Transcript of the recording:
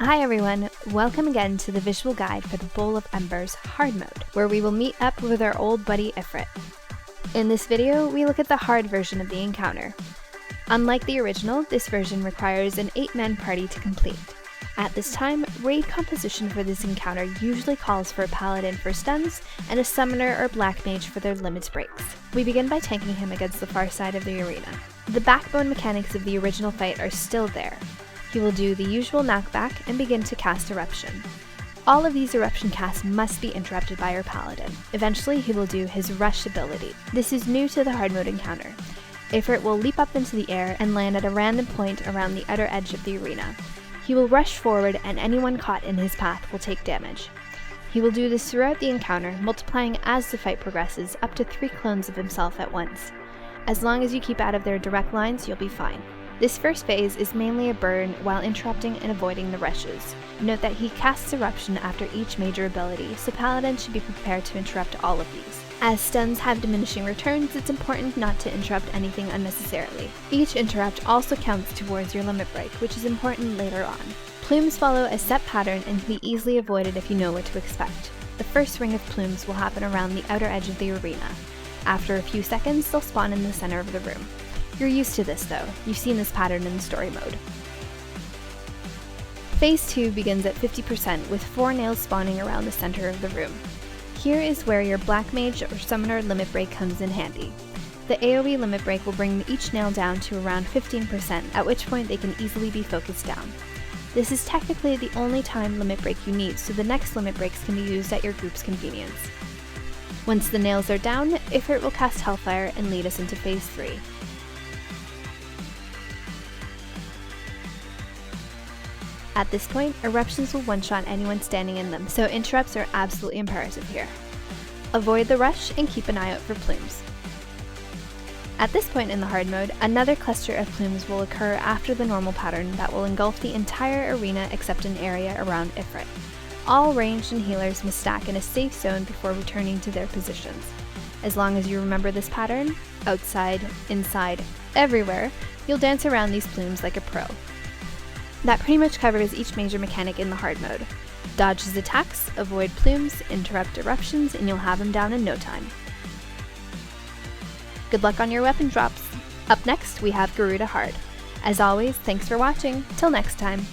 Hi everyone, welcome again to the visual guide for the Bowl of Embers hard mode, where we will meet up with our old buddy Ifrit. In this video, we look at the hard version of the encounter. Unlike the original, this version requires an 8-man party to complete. At this time, raid composition for this encounter usually calls for a paladin for stuns and a summoner or black mage for their limit breaks. We begin by tanking him against the far side of the arena. The backbone mechanics of the original fight are still there. He will do the usual knockback and begin to cast Eruption. All of these Eruption casts must be interrupted by our paladin. Eventually he will do his Rush ability. This is new to the hard mode encounter. Ifrit will leap up into the air and land at a random point around the outer edge of the arena. He will rush forward and anyone caught in his path will take damage. He will do this throughout the encounter, multiplying as the fight progresses up to 3 clones of himself at once. As long as you keep out of their direct lines, you'll be fine. This first phase is mainly a burn while interrupting and avoiding the rushes. Note that he casts Eruption after each major ability, so Paladins should be prepared to interrupt all of these. As stuns have diminishing returns, it's important not to interrupt anything unnecessarily. Each interrupt also counts towards your limit break, which is important later on. Plumes follow a set pattern and can be easily avoided if you know what to expect. The first ring of plumes will happen around the outer edge of the arena. After a few seconds, they'll spawn in the center of the room. You're used to this though, you've seen this pattern in the story mode. Phase 2 begins at 50% with 4 nails spawning around the center of the room. Here is where your Black Mage or Summoner limit break comes in handy. The AoE limit break will bring each nail down to around 15%, at which point they can easily be focused down. This is technically the only time limit break you need, so the next limit breaks can be used at your group's convenience. Once the nails are down, Ifrit will cast Hellfire and lead us into Phase 3. At this point, eruptions will one-shot anyone standing in them, so interrupts are absolutely imperative here. Avoid the rush and keep an eye out for plumes. At this point in the hard mode, another cluster of plumes will occur after the normal pattern that will engulf the entire arena except an area around Ifrit. All ranged and healers must stack in a safe zone before returning to their positions. As long as you remember this pattern, outside, inside, everywhere, you'll dance around these plumes like a pro. That pretty much covers each major mechanic in the hard mode. Dodge his attacks, avoid plumes, interrupt eruptions, and you'll have him down in no time. Good luck on your weapon drops! Up next, we have Garuda Hard. As always, thanks for watching. Till next time.